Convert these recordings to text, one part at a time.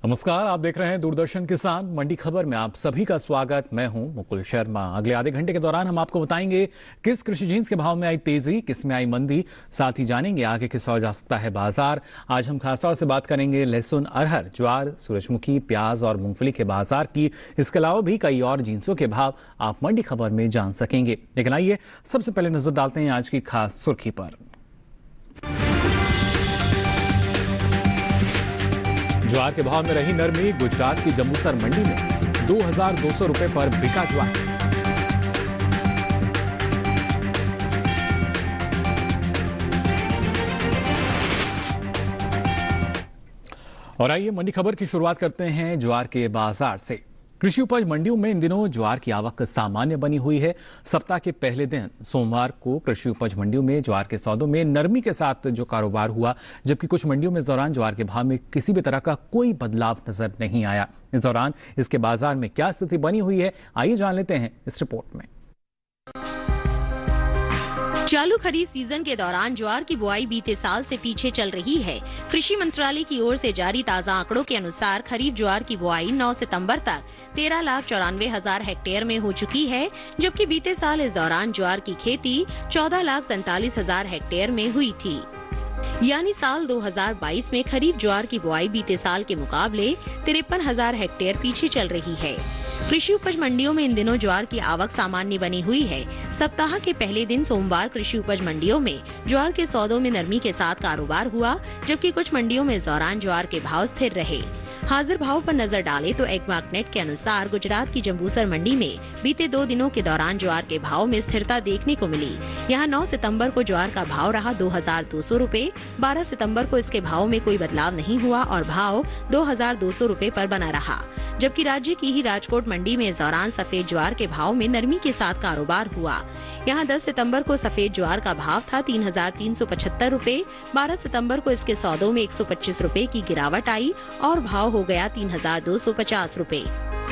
नमस्कार, आप देख रहे हैं दूरदर्शन किसान मंडी खबर में आप सभी का स्वागत। मैं हूं मुकुल शर्मा। अगले आधे घंटे के दौरान हम आपको बताएंगे किस कृषि जिन्स के भाव में आई तेजी, किस में आई मंदी, साथ ही जानेंगे आगे किस ओर जा सकता है बाजार। आज हम खासतौर से बात करेंगे लहसुन, अरहर, ज्वार, सूरजमुखी, प्याज और मूंगफली के बाजार की। इसके अलावा भी कई और जिन्सों के भाव आप मंडी खबर में जान सकेंगे। लेकिन आइए सबसे पहले नजर डालते हैं आज की खास सुर्खी पर। ज्वार के भाव में रही नरमी। गुजरात की जंबूसर मंडी में 2200 रुपए पर बिका ज्वार। और आइए मंडी खबर की शुरुआत करते हैं ज्वार के बाजार से। कृषि उपज मंडियों में इन दिनों ज्वार की आवक सामान्य बनी हुई है। सप्ताह के पहले दिन सोमवार को कृषि उपज मंडियों में ज्वार के सौदों में नरमी के साथ जो कारोबार हुआ, जबकि कुछ मंडियों में इस दौरान ज्वार के भाव में किसी भी तरह का कोई बदलाव नजर नहीं आया। इस दौरान इसके बाजार में क्या स्थिति बनी हुई है, आइए जान लेते हैं इस रिपोर्ट में। चालू खरीफ सीजन के दौरान ज्वार की बुआई बीते साल से पीछे चल रही है। कृषि मंत्रालय की ओर से जारी ताज़ा आंकड़ों के अनुसार खरीफ ज्वार की बुआई 9 सितंबर तक 13,94,000 हेक्टेयर में हो चुकी है, जबकि बीते साल इस दौरान ज्वार की खेती 14,47,000 हेक्टेयर में हुई थी। यानी साल 2022 में खरीफ ज्वार की बुआई बीते साल के मुकाबले 53,000 हेक्टेयर पीछे चल रही है। कृषि उपज मंडियों में इन दिनों ज्वार की आवक सामान्य बनी हुई है। सप्ताह के पहले दिन सोमवार कृषि उपज मंडियों में ज्वार के सौदों में नरमी के साथ कारोबार हुआ, जबकि कुछ मंडियों में इस दौरान ज्वार के भाव स्थिर रहे। हाजिर भाव पर नजर डालें तो एग्मार्कनेट के अनुसार गुजरात की जंबूसर मंडी में बीते 2 दिनों के दौरान ज्वार के भाव में स्थिरता देखने को मिली। यहाँ 9 सितंबर को ज्वार का भाव रहा 2,200 रुपए, 12 सितंबर को इसके भाव में कोई बदलाव नहीं हुआ और भाव 2,200 रुपए पर बना रहा। जबकि राज्य की ही राजकोट मंडी में इस दौरान सफेद ज्वार के भाव में नरमी के साथ कारोबार हुआ। यहाँ 10 सितंबर को सफेद ज्वार का भाव था 3,375 रुपए, 12 सितंबर को इसके सौदों में 125 रुपए की गिरावट आई और भाव हो गया 3,250 रुपए।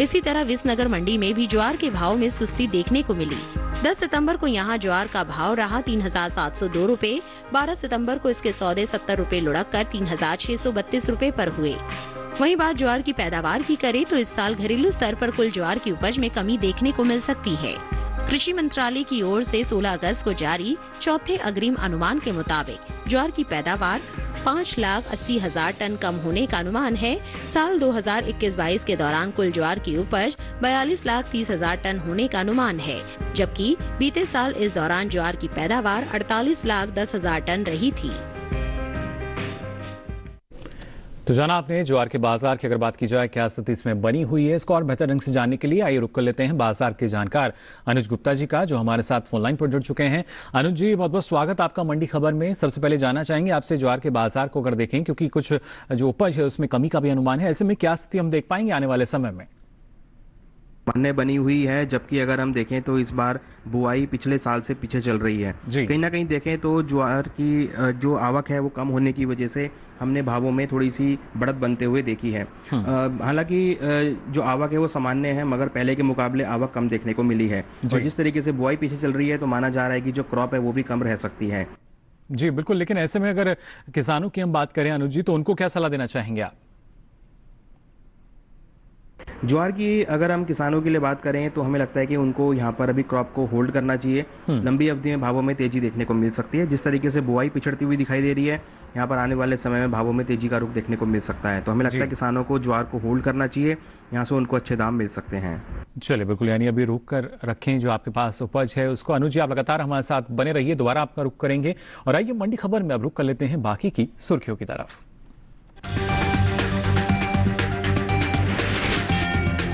इसी तरह विसनगर मंडी में भी ज्वार के भाव में सुस्ती देखने को मिली। 10 सितंबर को यहाँ ज्वार का भाव रहा 3,702 रुपए, 12 सितंबर को इसके सौदे 70 रुपए लुढ़क कर 3,632 रुपए पर हुए। वहीं बात ज्वार की पैदावार की करें तो इस साल घरेलू स्तर पर कुल ज्वार की उपज में कमी देखने को मिल सकती है। कृषि मंत्रालय की ओर से 16 अगस्त को जारी चौथे अग्रिम अनुमान के मुताबिक ज्वार की पैदावार 5,80,000 टन कम होने का अनुमान है। साल 2021-22 के दौरान कुल ज्वार की उपज 42,30,000 टन होने का अनुमान है, जबकि बीते साल इस दौरान ज्वार की पैदावार 48,10,000 टन रही थी। तो जाना आपने ज्वार के बाजार की। अगर बात की जाए क्या स्थिति इसमें बनी हुई है, इसको और बेहतर ढंग से जानने के लिए आइए रुक कर लेते हैं बाजार के जानकार अनुज गुप्ता जी का, जो हमारे साथ फोन लाइन पर जुड़ चुके हैं। अनुज जी, बहुत बहुत स्वागत आपका मंडी खबर में। सबसे पहले जानना चाहेंगे आपसे ज्वार के बाजार को अगर देखें, क्योंकि कुछ जो उपज है उसमें कमी का भी अनुमान है, ऐसे में क्या स्थिति हम देख पाएंगे आने वाले समय में? सामान्य बनी हुई है, जबकि अगर हम देखें तो इस बार बुआई पिछले साल से पीछे चल रही है। कहीं ना कहीं देखें तो ज्वार की जो आवक है वो कम होने की वजह से हमने भावों में थोड़ी सी बढ़त बनते हुए देखी है। हालांकि जो आवक है वो सामान्य है, मगर पहले के मुकाबले आवक कम देखने को मिली है। और जिस तरीके से बुआई पीछे चल रही है तो माना जा रहा है कि जो क्रॉप है वो भी कम रह सकती है। जी बिल्कुल, लेकिन ऐसे में अगर किसानों की हम बात करें अनुज जी, तो उनको क्या सलाह देना चाहेंगे आप? ज्वार की अगर हम किसानों के लिए बात करें तो हमें लगता है कि उनको यहाँ पर अभी क्रॉप को होल्ड करना चाहिए। लंबी अवधि में भावों में तेजी देखने को मिल सकती है। जिस तरीके से बुआई पिछड़ती हुई दिखाई दे रही है, यहाँ पर आने वाले समय में भावों में तेजी का रुख देखने को मिल सकता है। तो हमें लगता है किसानों को ज्वार को होल्ड करना चाहिए, यहाँ से उनको अच्छे दाम मिल सकते हैं। चलिए बिल्कुल, यानी अभी रुक कर रखें जो आपके पास उपज है उसको। अनुज जी, आप लगातार हमारे साथ बने रहिए, दोबारा आपका रुख करेंगे। और आइए मंडी खबर में अब रुक कर लेते हैं बाकी की सुर्खियों की तरफ।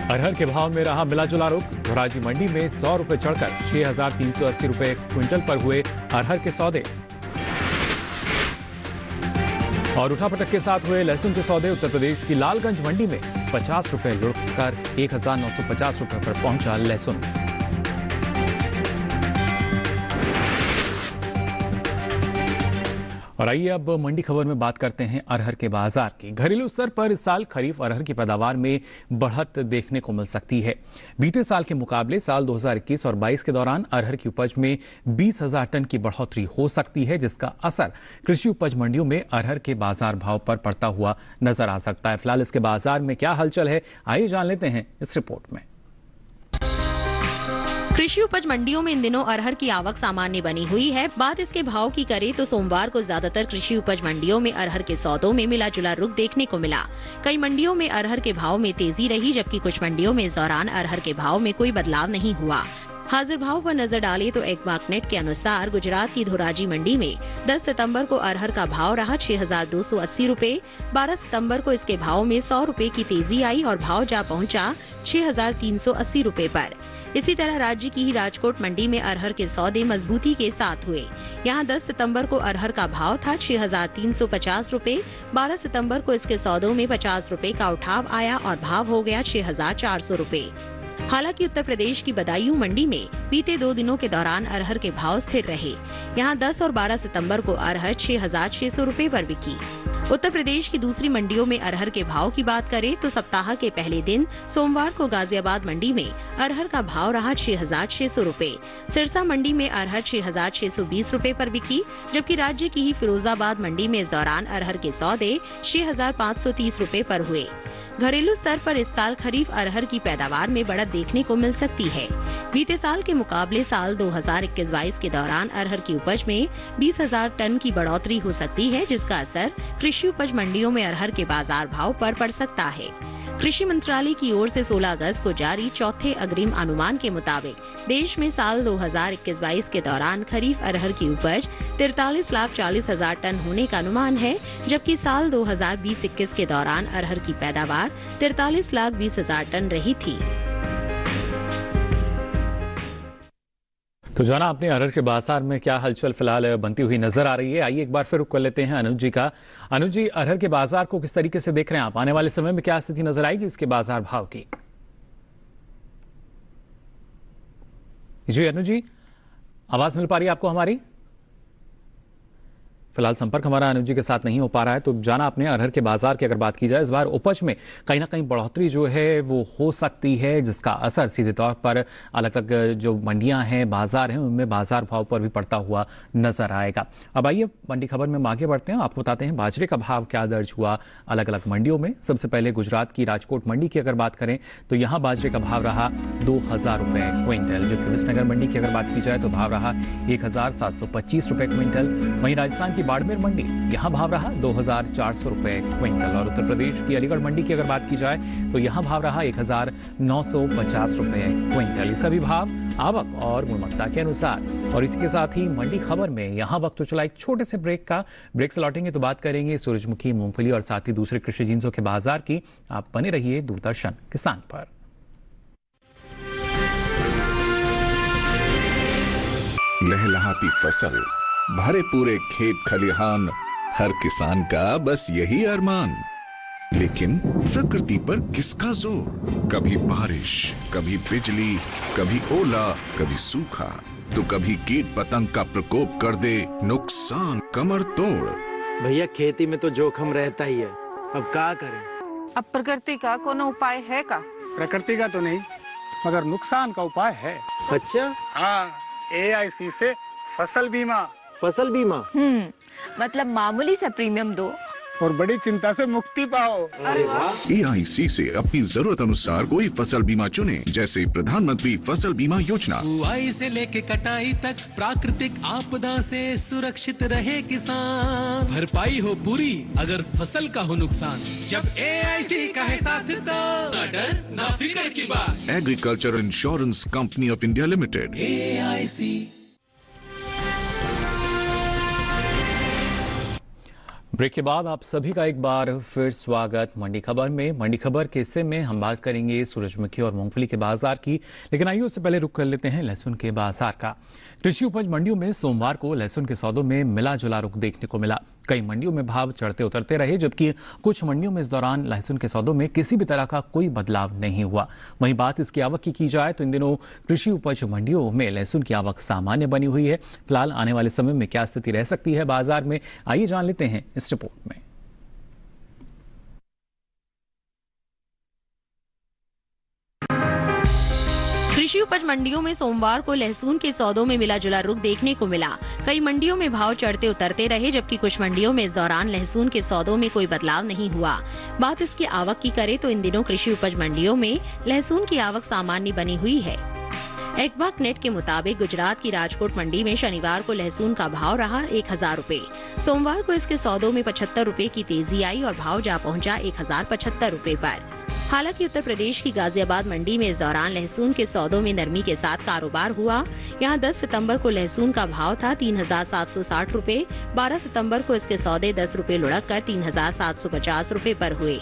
अरहर के भाव में रहा मिला जुला रुख। धोराजी मंडी में 100 रुपए चढ़कर 6,380 रुपए क्विंटल पर हुए अरहर के सौदे। और उठापटक के साथ हुए लहसुन के सौदे। उत्तर प्रदेश की लालगंज मंडी में 50 रुपए लुढ़कर 1,950 रुपए पर पहुंचा लहसुन। और आइए अब मंडी खबर में बात करते हैं अरहर के बाजार की। घरेलू स्तर पर इस साल खरीफ अरहर की पैदावार में बढ़त देखने को मिल सकती है। बीते साल के मुकाबले साल 2021 और 22 के दौरान अरहर की उपज में 20,000 टन की बढ़ोतरी हो सकती है, जिसका असर कृषि उपज मंडियों में अरहर के बाजार भाव पर पड़ता हुआ नजर आ सकता है। फिलहाल इसके बाजार में क्या हलचल है, आइए जान लेते हैं इस रिपोर्ट में। कृषि उपज मंडियों में इन दिनों अरहर की आवक सामान्य बनी हुई है। बात इसके भाव की करें तो सोमवार को ज्यादातर कृषि उपज मंडियों में अरहर के सौदों में मिला जुला रुख देखने को मिला। कई मंडियों में अरहर के भाव में तेजी रही, जबकि कुछ मंडियों में इस दौरान अरहर के भाव में कोई बदलाव नहीं हुआ। हाजिर भाव पर नजर डालें तो एग्मार्कनेट के अनुसार गुजरात की धोराजी मंडी में 10 सितंबर को अरहर का भाव रहा 6,280 रुपए। 12 सितंबर को इसके भाव में 100 रुपए की तेजी आई और भाव जा पहुंचा 6,380 रुपए पर। इसी तरह राज्य की ही राजकोट मंडी में अरहर के सौदे मजबूती के साथ हुए। यहां 10 सितंबर को अरहर का भाव था 6,350 रुपए। 12 सितंबर को इसके सौदों में 50 रुपए का उठाव आया और भाव हो गया 6,400 रुपए। हालांकि उत्तर प्रदेश की बदायूं मंडी में बीते 2 दिनों के दौरान अरहर के भाव स्थिर रहे। यहां 10 और 12 सितंबर को अरहर 6,600 रुपए पर बिकी। उत्तर प्रदेश की दूसरी मंडियों में अरहर के भाव की बात करें तो सप्ताह के पहले दिन सोमवार को गाजियाबाद मंडी में अरहर का भाव रहा 6,600 रुपए। सिरसा मंडी में अरहर 6,620 रुपए पर बिकी, जबकि राज्य की ही फिरोजाबाद मंडी में इस दौरान अरहर के सौदे 6,530 रुपए पर हुए। घरेलू स्तर पर इस साल खरीफ अरहर की पैदावार में बढ़त देखने को मिल सकती है। बीते साल के मुकाबले साल 2021-22 के दौरान अरहर की उपज में 20,000 टन की बढ़ोतरी हो सकती है, जिसका असर कृषि उपज मंडियों में अरहर के बाजार भाव पर पड़ सकता है। कृषि मंत्रालय की ओर से 16 अगस्त को जारी चौथे अग्रिम अनुमान के मुताबिक देश में साल 2021-22 के दौरान खरीफ अरहर की उपज 43,40,000 टन होने का अनुमान है, जबकि साल 2020-21 के दौरान अरहर की पैदावार 43,20,000 टन रही थी। तो जाना आपने अरहर के बाजार में क्या हलचल फिलहाल बनती हुई नजर आ रही है। आइए एक बार फिर रुक कर लेते हैं अनुज जी का। अनुज जी, अरहर के बाजार को किस तरीके से देख रहे हैं आप? आने वाले समय में क्या स्थिति नजर आएगी इसके बाजार भाव की? जी अनुज जी, आवाज मिल पा रही है आपको हमारी? फिलहाल संपर्क हमारा अनुज जी के साथ नहीं हो पा रहा है। तो जाना आपने अरहर के बाजार की अगर बात की जाए, इस बार उपज में कहीं ना कहीं बढ़ोतरी जो है वो हो सकती है, जिसका असर सीधे तौर पर अलग अलग जो मंडियां हैं, बाजार हैं, उनमें बाजार भाव पर भी पड़ता हुआ नजर आएगा। अब आइए मंडी खबर में आगे बढ़ते हैं, आपको बताते हैं बाजरे का भाव क्या दर्ज हुआ अलग अलग मंडियों में। सबसे पहले गुजरात की राजकोट मंडी की अगर बात करें तो यहाँ बाजरे का भाव रहा 2,000 रुपए क्विंटल, जबकि विजयनगर मंडी की अगर बात की जाए तो भाव रहा 1,725 रुपए क्विंटल। वहीं राजस्थान की बाड़मेर मंडी यहां भाव रहा 2,400 रुपए क्विंटल और उत्तर प्रदेश की अलीगढ़ मंडी की अगर बात की जाए तो यहां भाव रहा 1,950 रुपए क्विंटल। ये सभी भाव आवक और गुणवत्ता के अनुसार। और इसके साथ ही मंडी खबर में यहां वक्त तो चला एक छोटे से ब्रेक से लौटेंगे तो बात करेंगे सूरजमुखी, मूंगफली और साथ ही दूसरे कृषि जिन्सों के बाजार की। आप बने रहिए दूरदर्शन किसान पर। लहलहाती फसल, भरे पूरे खेत खलिहान, हर किसान का बस यही अरमान। लेकिन प्रकृति पर किसका जोर? कभी बारिश, कभी बिजली, कभी ओला, कभी सूखा, तो कभी कीट पतंग का प्रकोप कर दे नुकसान कमर तोड़। भैया खेती में तो जोखम रहता ही है, अब क्या करें? अब प्रकृति का कोनो उपाय है का? प्रकृति का तो नहीं, मगर नुकसान का उपाय है। अच्छा, हाँ, AIC से फसल बीमा। फसल बीमा मतलब मामूली सा प्रीमियम दो और बड़ी चिंता से मुक्ति पाओ। अरे वाह! AIC से अपनी जरूरत अनुसार कोई फसल बीमा चुने, जैसे प्रधानमंत्री फसल बीमा योजना। बुआई से लेके कटाई तक प्राकृतिक आपदा से सुरक्षित रहे किसान। भरपाई हो पूरी अगर फसल का हो नुकसान, जब AIC का है साथ तो ना डर ना फिक्र की बात। Agriculture insurance company of India limited, AIC। Break के बाद आप सभी का एक बार फिर स्वागत मंडी खबर में। मंडी खबर के हिस्से में हम बात करेंगे सूरजमुखी और मूंगफली के बाजार की, लेकिन आइए उससे पहले रुक कर लेते हैं लहसुन के बाजार का। कृषि उपज मंडियों में सोमवार को लहसुन के सौदों में मिला जुला रुख देखने को मिला। कई मंडियों में भाव चढ़ते उतरते रहे, जबकि कुछ मंडियों में इस दौरान लहसुन के सौदों में किसी भी तरह का कोई बदलाव नहीं हुआ। वहीं बात इसकी आवक की जाए तो इन दिनों कृषि उपज मंडियों में लहसुन की आवक सामान्य बनी हुई है। फिलहाल आने वाले समय में क्या स्थिति रह सकती है बाजार में, आइए जान लेते हैं इस रिपोर्ट में। कृषि उपज मंडियों में सोमवार को लहसुन के सौदों में मिला जुला रुख देखने को मिला। कई मंडियों में भाव चढ़ते उतरते रहे, जबकि कुछ मंडियों में इस दौरान लहसुन के सौदों में कोई बदलाव नहीं हुआ। बात इसकी आवक की करें तो इन दिनों कृषि उपज मंडियों में लहसुन की आवक सामान्य बनी हुई है। एक्बाक नेट के मुताबिक गुजरात की राजकोट मंडी में शनिवार को लहसुन का भाव रहा 1000 रुपए। सोमवार को इसके सौदों में 75 रुपए की तेजी आई और भाव जा पहुंचा 1075 रुपए पर। हालांकि उत्तर प्रदेश की गाजियाबाद मंडी में इस दौरान लहसुन के सौदों में नरमी के साथ कारोबार हुआ। यहां 10 सितंबर को लहसुन का भाव था 3760 रुपए। 12 सितंबर को इसके सौदे 10 रुपए लुढ़क कर 3750 रुपए पर हुए।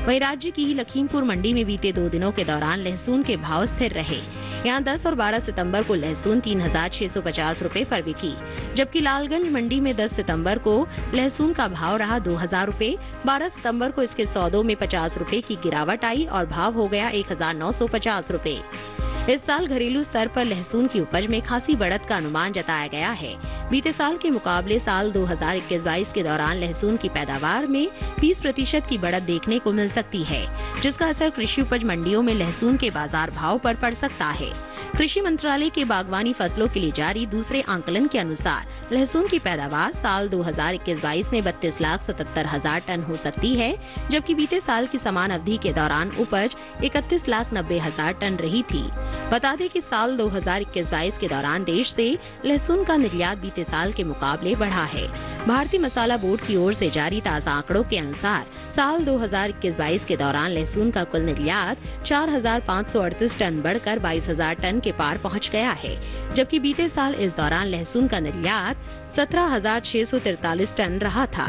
वहीं राज्य की ही लखीमपुर मंडी में बीते 2 दिनों के दौरान लहसुन के भाव स्थिर रहे। यहां 10 और 12 सितंबर को लहसुन 3650 रुपए पर बिकी, जबकि लालगंज मंडी में 10 सितंबर को लहसुन का भाव रहा 2000 रुपए। 12 सितंबर को इसके सौदों में 50 रुपए की गिरावट आई और भाव हो गया 1950 रुपए। इस साल घरेलू स्तर पर लहसुन की उपज में खासी बढ़त का अनुमान जताया गया है। बीते साल के मुकाबले साल 2021-22 के दौरान लहसुन की पैदावार में 20% की बढ़त देखने को मिल सकती है, जिसका असर कृषि उपज मंडियों में लहसुन के बाजार भाव पर पड़ सकता है। कृषि मंत्रालय के बागवानी फसलों के लिए जारी दूसरे आंकलन के अनुसार लहसुन की पैदावार साल 2021-22 में 32,77,000 टन हो सकती है, जबकि बीते साल की समान अवधि के दौरान उपज 31,90,000 टन रही थी। बता दें कि साल 2021-22 के दौरान देश से लहसुन का निर्यात बीते साल के मुकाबले बढ़ा है। भारतीय मसाला बोर्ड की ओर से जारी ताज़ा आंकड़ों के अनुसार साल 2021-22 के दौरान लहसुन का कुल निर्यात 4,538 टन बढ़कर 22,000 टन के पार पहुंच गया है, जबकि बीते साल इस दौरान लहसुन का निर्यात 17,643 टन रहा था।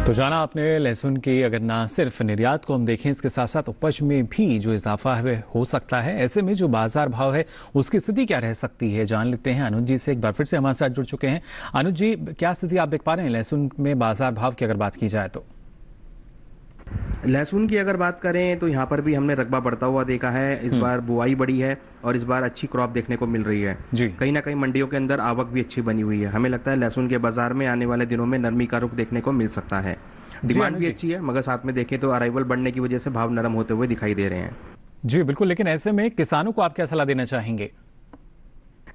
तो जाना आपने लहसुन की, अगर ना सिर्फ निर्यात को हम देखें, इसके साथ साथ उपज में भी जो इजाफा है हो सकता है। ऐसे में जो बाजार भाव है उसकी स्थिति क्या रह सकती है, जान लेते हैं अनुज जी से। एक बार फिर से हमारे साथ जुड़ चुके हैं। अनुज जी, क्या स्थिति आप देख पा रहे हैं लहसुन में बाजार भाव की अगर बात की जाए तो? लहसुन की अगर बात करें तो यहाँ पर भी हमने रकबा बढ़ता हुआ देखा है। इस बार बुआई बड़ी है और इस बार अच्छी क्रॉप देखने को मिल रही है जी। कहीं ना कहीं मंडियों के अंदर आवक भी अच्छी बनी हुई है। हमें लगता है लहसुन के बाजार में आने वाले दिनों में नरमी का रुख देखने को मिल सकता है। डिमांड भी अच्छी है, मगर साथ में देखें तो अराइवल बढ़ने की वजह से भाव नरम होते हुए दिखाई दे रहे हैं। जी बिल्कुल, लेकिन ऐसे में किसानों को आप क्या सलाह देना चाहेंगे?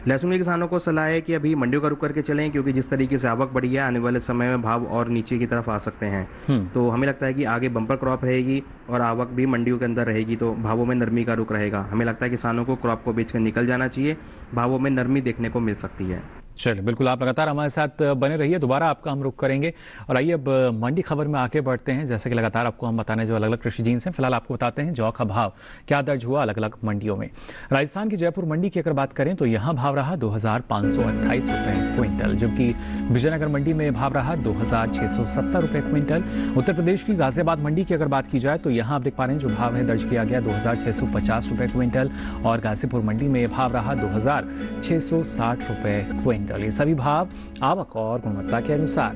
लहसुन के किसानों को सलाह है कि अभी मंडियों का रुख करके चलें, क्योंकि जिस तरीके से आवक बढ़ी है आने वाले समय में भाव और नीचे की तरफ आ सकते हैं। तो हमें लगता है कि आगे बम्पर क्रॉप रहेगी और आवक भी मंडियों के अंदर रहेगी, तो भावों में नरमी का रुख रहेगा। हमें लगता है किसानों को क्रॉप को बेचकर निकल जाना चाहिए, भावों में नरमी देखने को मिल सकती है। चलिए, बिल्कुल आप लगातार हमारे साथ बने रहिए, दोबारा आपका हम रुख करेंगे। और आइए अब मंडी खबर में आगे बढ़ते हैं। जैसे कि लगातार आपको हम बताने जो अलग अलग कृषि जीन्स हैं, फिलहाल आपको बताते हैं जौ का भाव क्या दर्ज हुआ अलग अलग मंडियों में। राजस्थान की जयपुर मंडी की अगर बात करें तो यहाँ भाव रहा 2,528 रुपए क्विंटल, जबकि विजयनगर मंडी में भाव रहा 2,670 रुपए क्विंटल। उत्तर प्रदेश की गाजियाबाद मंडी की अगर बात की जाए तो यहाँ आप देख पा रहे हैं जो भाव है दर्ज किया गया 2,650 रुपए क्विंटल, और गाजीपुर मंडी में भाव रहा 2,660 रुपए क्विंटल। ये सभी भाव आवक और गुणवत्ता के अनुसार।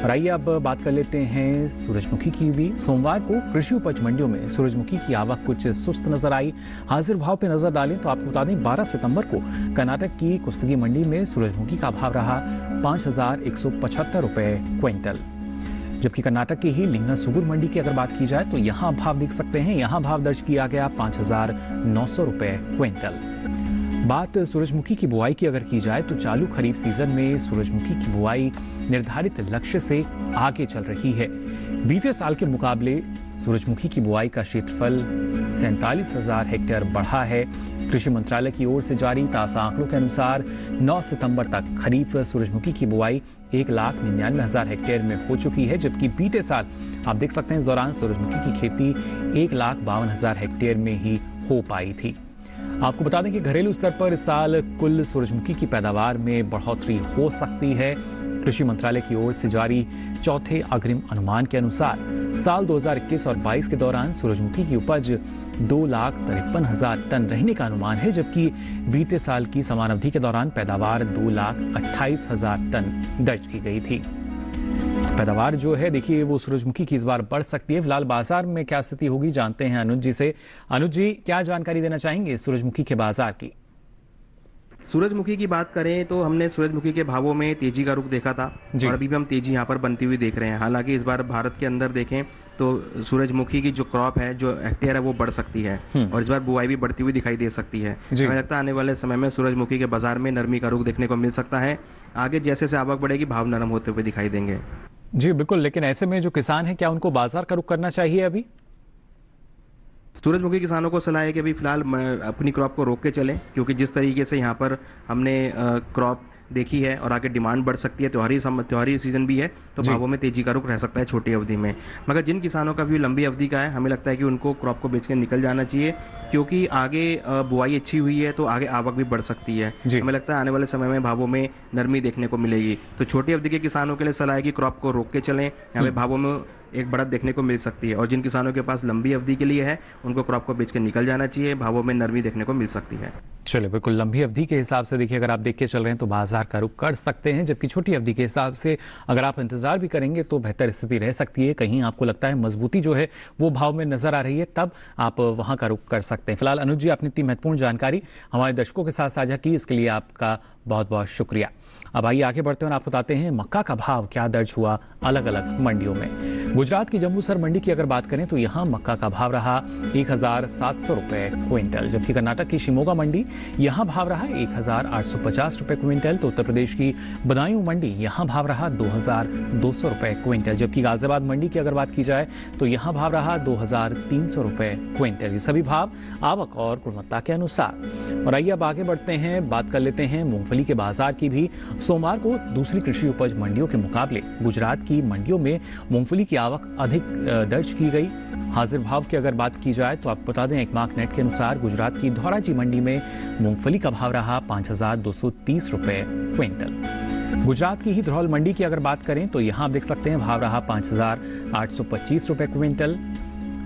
और आइए अब बात कर लेते हैं सूरजमुखी की भी। सोमवार को कृषि उपज मंडियों में सूरजमुखी की आवक कुछ सुस्त नजर आई। हाजिर भाव पे नजर डालें तो आपको बता दें 12 सितंबर को कर्नाटक की कुस्तगी मंडी में सूरजमुखी का भाव रहा 5,175 रुपए क्विंटल, जबकि कर्नाटक की ही लिंगसुगुर मंडी की अगर बात की जाए तो यहाँ भाव देख सकते हैं, यहाँ भाव दर्ज किया गया 5,900 रुपए क्विंटल। बात सूरजमुखी की बुआई की अगर की जाए तो चालू खरीफ सीजन में सूरजमुखी की बुआई निर्धारित लक्ष्य से आगे चल रही है। बीते साल के मुकाबले सूरजमुखी की बुआई का क्षेत्रफल 47,000 हेक्टेयर बढ़ा है। कृषि मंत्रालय की ओर से जारी ताज़ा आंकड़ों के अनुसार 9 सितंबर तक खरीफ सूरजमुखी की बुआई 1,99,000 हेक्टेयर में हो चुकी है, जबकि बीते साल आप देख सकते हैं इस दौरान सूरजमुखी की खेती 1,52,000 हेक्टेयर में ही हो पाई थी। आपको बता दें कि घरेलू स्तर पर इस साल कुल सूरजमुखी की पैदावार में बढ़ोतरी हो सकती है। कृषि मंत्रालय की ओर से जारी चौथे अग्रिम अनुमान के अनुसार साल 2021 और 22 के दौरान सूरजमुखी की उपज 2,53,000 टन रहने का अनुमान है, जबकि बीते साल की समान अवधि के दौरान पैदावार 2,28,000 टन दर्ज की गई थी। पैदावार जो है देखिए वो सूरजमुखी की इस बार बढ़ सकती है। फिलहाल बाजार में क्या स्थिति होगी जानते हैं अनुज जी से। अनुज जी, क्या जानकारी देना चाहेंगे सूरजमुखी के बाजार की? सूरजमुखी की बात करें तो हमने सूरजमुखी के भावों में तेजी का रुख देखा था और अभी भी हम तेजी यहाँ पर बनती हुई देख रहे हैं। हालांकि इस बार भारत के अंदर देखें तो सूरजमुखी की जो क्रॉप है, जो हेक्टेयर है, वो बढ़ सकती है और इस बार बुआई भी बढ़ती हुई दिखाई दे सकती है। हमें लगता है आने वाले समय में सूरजमुखी के बाजार में नरमी का रुख देखने को मिल सकता है। आगे जैसे जैसे आवक बढ़ेगी भाव नरम होते हुए दिखाई देंगे। जी बिल्कुल, लेकिन ऐसे में जो किसान है क्या उनको बाजार का रुख करना चाहिए? अभी सूरजमुखी किसानों को सलाह है कि अभी फिलहाल अपनी क्रॉप को रोक के चलें, क्योंकि जिस तरीके से यहाँ पर हमने क्रॉप देखी है और आगे डिमांड बढ़ सकती है, त्योहारी सीजन भी है, तो भावों में तेजी का रुख रह सकता है छोटी अवधि में। मगर जिन किसानों का भी लंबी अवधि का है, हमें लगता है कि उनको क्रॉप को बेच के निकल जाना चाहिए, क्योंकि आगे बुआई अच्छी हुई है तो आगे आवक भी बढ़ सकती है। हमें लगता है आने वाले समय में भावों में नरमी देखने को मिलेगी। तो छोटी अवधि के किसानों के लिए सलाह है कि क्रॉप को रोक के चलें, यहाँ पे भावों में एक बढ़त देखने को मिल सकती है। और जिन किसानों के पास लंबी अवधि के लिए है, उनको क्रॉप को बेच के निकल जाना चाहिए, भावों में नरमी देखने को मिल सकती है। चलिए, बिल्कुल लंबी अवधि के हिसाब से देखिए अगर आप देख के चल रहे हैं तो बाजार का रुख कर सकते हैं, जबकि छोटी अवधि के हिसाब से अगर आप इंतजार भी करेंगे तो बेहतर स्थिति रह सकती है। कहीं आपको लगता है मजबूती जो है वो भाव में नजर आ रही है, तब आप वहां का रुख कर सकते हैं। फिलहाल अनुज जी, आपने इतनी महत्वपूर्ण जानकारी हमारे दर्शकों के साथ साझा की, इसके लिए आपका बहुत बहुत शुक्रिया। अब आइए आगे बढ़ते हैं और आपको बताते हैं मक्का का भाव क्या दर्ज हुआ अलग अलग मंडियों में। गुजरात की जम्बूसर मंडी की अगर बात करें तो यहाँ मक्का का भाव रहा 1,700 रुपए क्विंटल, जबकि कर्नाटक की शिमोगा मंडी यहाँ भाव रहा 1,850 रुपए क्विंटल। तो उत्तर प्रदेश की बदायूं मंडी यहाँ भाव रहा 2,200 रुपए क्विंटल, जबकि गाजियाबाद मंडी की अगर बात की जाए तो यहाँ भाव रहा 2,300 रुपए क्विंटल। ये सभी भाव आवक और गुणवत्ता के अनुसार। और आइए अब आगे बढ़ते हैं, बात कर लेते हैं मूंगफली के बाजार की भी। सोमवार को दूसरी कृषि उपज मंडियों के मुकाबले गुजरात की मंडियों में मूंगफली की आवक अधिक दर्ज की गई। हाजिर भाव की अगर बात की जाए तो आपको बता दें एक मार्क नेट के अनुसार गुजरात की धौराजी मंडी में मूंगफली का भाव रहा 5,230 रुपए क्विंटल। गुजरात की ही धरौल मंडी की अगर बात करें तो यहाँ आप देख सकते हैं भाव रहा 5,825 रुपए क्विंटल,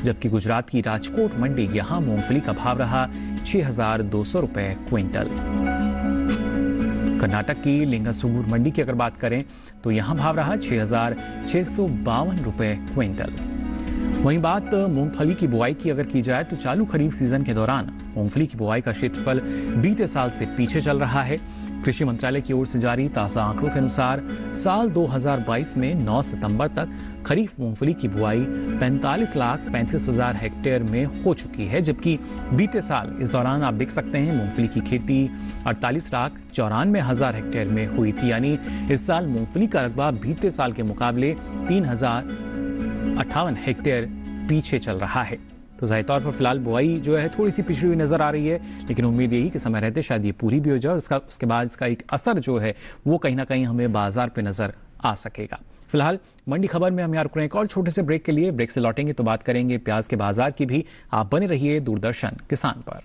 जबकि गुजरात की राजकोट मंडी यहाँ मूंगफली का भाव रहा 6,200 रुपए क्विंटल। कर्नाटक की लिंगसुगूर मंडी की अगर बात करें तो यहाँ भाव रहा 6,652 रुपए क्विंटल। वहीं बात मूंगफली की बुआई की अगर की जाए तो चालू खरीफ सीजन के दौरान मूंगफली की बुआई का क्षेत्रफल बीते साल से पीछे चल रहा है। कृषि मंत्रालय की ओर से जारी ताज़ा आंकड़ों के अनुसार साल 2022 में 9 सितंबर तक खरीफ मूंगफली की बुआई 45,35,000 हेक्टेयर में हो चुकी है, जबकि बीते साल इस दौरान आप देख सकते हैं मूंगफली की खेती 48,94,000 हेक्टेयर में हुई थी। यानी इस साल मूंगफली का रकबा बीते साल के मुकाबले 3,058 हेक्टेयर पीछे चल रहा है। तो जाहिर तौर पर फिलहाल बुआई जो है थोड़ी सी पिछड़ी हुई नजर आ रही है, लेकिन उम्मीद यही कि समय रहते शायद ये पूरी भी हो जाए और उसके बाद इसका एक असर जो है वो कहीं ना कहीं हमें बाजार पे नजर आ सकेगा। फिलहाल मंडी खबर में हम यहाँ रुक रहे हैं एक और छोटे से ब्रेक के लिए। ब्रेक से लौटेंगे तो बात करेंगे प्याज के बाजार की भी। आप बने रहिए दूरदर्शन किसान पर।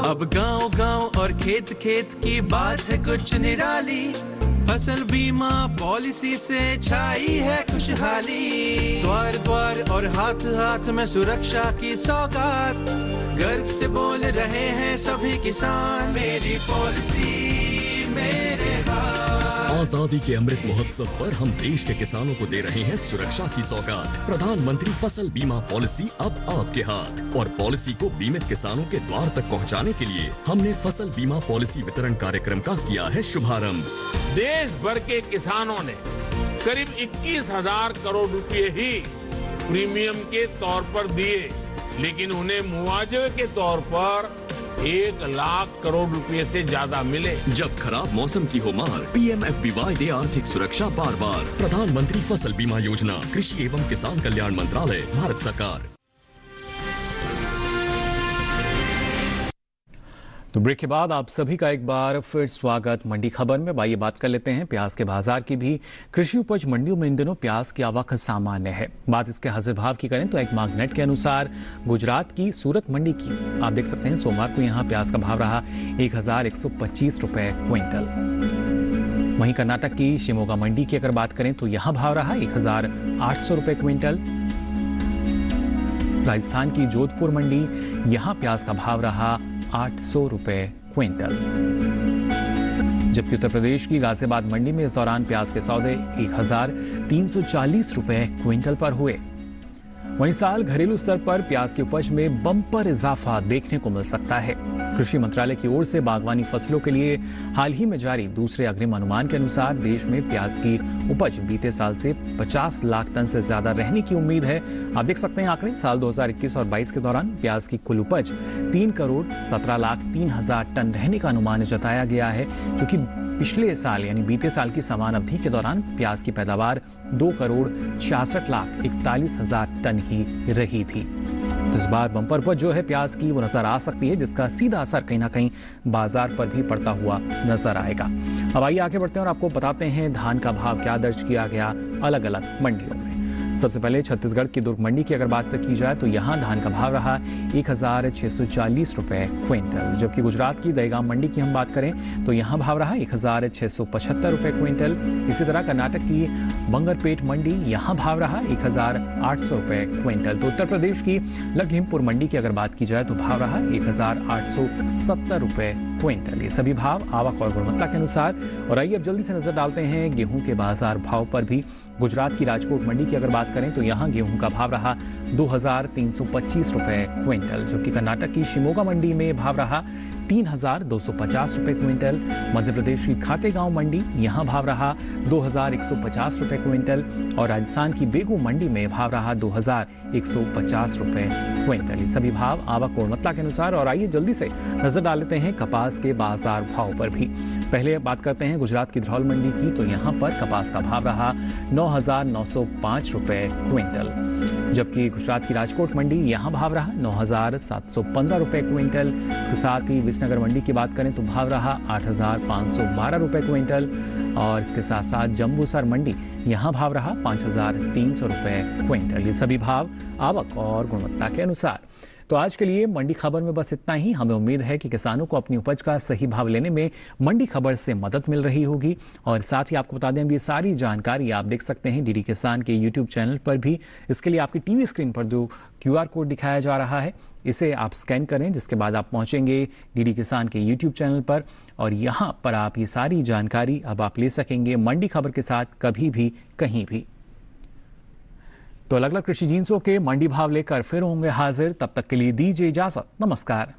अब गांव गांव और खेत खेत की बात है कुछ निराली, फसल बीमा पॉलिसी से छाई है खुशहाली। द्वार द्वार और हाथ हाथ में सुरक्षा की सौगात, गर्व से बोल रहे हैं सभी किसान, मेरी पॉलिसी मेरे हाथ। आजादी के अमृत महोत्सव पर हम देश के किसानों को दे रहे हैं सुरक्षा की सौगात। प्रधानमंत्री फसल बीमा पॉलिसी अब आपके हाथ, और पॉलिसी को बीमित किसानों के द्वार तक पहुंचाने के लिए हमने फसल बीमा पॉलिसी वितरण कार्यक्रम का किया है शुभारंभ। देश भर के किसानों ने करीब 21,000 करोड़ रुपए ही प्रीमियम के तौर पर दिए, लेकिन उन्हें मुआवजे के तौर पर 1 लाख करोड़ रुपए से ज्यादा मिले। जब खराब मौसम की हो मार, PMFBY दे आर्थिक सुरक्षा बार बार। प्रधानमंत्री फसल बीमा योजना, कृषि एवं किसान कल्याण मंत्रालय, भारत सरकार। तो ब्रेक के बाद आप सभी का एक बार फिर स्वागत मंडी खबर में। आइए बात कर लेते हैं प्याज के बाजार की भी। कृषि उपज मंडियों में इन दिनों प्याज की आवक सामान्य है। बात इसके हाजिर भाव की करें तो एक मार्केट के अनुसार गुजरात की सूरत मंडी की आप देख सकते हैं सोमवार को यहाँ प्याज का भाव रहा 1125 रुपए क्विंटल। वहीं कर्नाटक की शिमोगा मंडी की अगर बात करें तो यहाँ भाव रहा 1800 रुपए क्विंटल। राजस्थान की जोधपुर मंडी यहाँ प्याज का भाव रहा 800 रुपए क्विंटल। जबकि उत्तर प्रदेश की गाजियाबाद मंडी में इस दौरान प्याज के सौदे 1340 रुपए क्विंटल पर हुए। वहीं साल घरेलू स्तर पर प्याज की उपज में बम्पर इजाफा देखने को मिल सकता है। कृषि मंत्रालय की ओर से बागवानी फसलों के लिए हाल ही में जारी दूसरे अग्रिम अनुमान के अनुसार देश में प्याज की उपज बीते साल से 50 लाख टन से ज्यादा रहने की उम्मीद है। आप देख सकते हैं आंकड़े, साल 2021 और 22 के दौरान प्याज की कुल उपज 3,17,03,000 टन रहने का अनुमान जताया गया है, जो कि पिछले साल यानी बीते साल की समान अवधि के दौरान प्याज की पैदावार 2,66,41,000 टन ही रही थी। तो इस बार बम्पर उपज जो है प्याज की वो नजर आ सकती है, जिसका सीधा असर कहीं ना कहीं बाजार पर भी पड़ता हुआ नजर आएगा। अब आइए आगे बढ़ते हैं और आपको बताते हैं धान का भाव क्या दर्ज किया गया अलग अलग मंडियों में। सबसे पहले छत्तीसगढ़ की दुर्ग मंडी की अगर बात की जाए तो यहाँ धान का भाव रहा 1640 रुपए क्विंटल। जबकि गुजरात की दहेगाम मंडी की हम बात करें तो यहाँ भाव रहा 1675 रुपए क्विंटल। इसी तरह कर्नाटक की बंगरपेट मंडी यहाँ भाव रहा 1800 रुपए क्विंटल। तो उत्तर प्रदेश की लखीमपुर मंडी की अगर बात की जाए तो भाव रहा 1870 रुपए क्विंटल। ये सभी भाव आवक और गुणवत्ता के अनुसार। और आइए अब जल्दी से नजर डालते हैं गेहूं के बाजार भाव पर भी। गुजरात की राजकोट मंडी की अगर बात करें तो यहाँ गेहूं का भाव रहा 2325 रुपए क्विंटल। जबकि कर्नाटक की शिमोगा मंडी में भाव रहा 3250 रुपए क्विंटल। मध्य प्रदेश की खातेगांव मंडी यहाँ भाव रहा 2150 रुपए क्विंटल। और राजस्थान की बेगू मंडी में भाव रहा 2150 रुपए क्विंटल। ये सभी भाव आवक गुणवत्ता के अनुसार। और आइए जल्दी से नजर डाल लेते हैं कपास के बाजार भाव पर भी। पहले बात करते हैं गुजरात की धरौल मंडी की, तो यहाँ पर कपास का भाव रहा 9,905 रुपए क्विंटल। जबकि गुजरात की राजकोट मंडी यहाँ भाव रहा 9,715 रुपए क्विंटल। इसके साथ ही विसनगर मंडी की बात करें तो भाव रहा 8,512 रुपए क्विंटल। और इसके साथ साथ जम्बूसर मंडी यहाँ भाव रहा 5,300 रुपए क्विंटल। ये सभी भाव आवक और गुणवत्ता के अनुसार। तो आज के लिए मंडी खबर में बस इतना ही। हमें उम्मीद है कि किसानों को अपनी उपज का सही भाव लेने में मंडी खबर से मदद मिल रही होगी। और साथ ही आपको बता दें ये सारी जानकारी आप देख सकते हैं डीडी किसान के यूट्यूब चैनल पर भी। इसके लिए आपकी टीवी स्क्रीन पर जो QR कोड दिखाया जा रहा है इसे आप स्कैन करें, जिसके बाद आप पहुंचेंगे डीडी किसान के यूट्यूब चैनल पर। और यहाँ पर आप ये सारी जानकारी अब आप ले सकेंगे मंडी खबर के साथ कभी भी कहीं भी। तो अलग अलग कृषि जिंसों के मंडी भाव लेकर फिर होंगे हाजिर। तब तक के लिए दीजिए इजाजत। नमस्कार।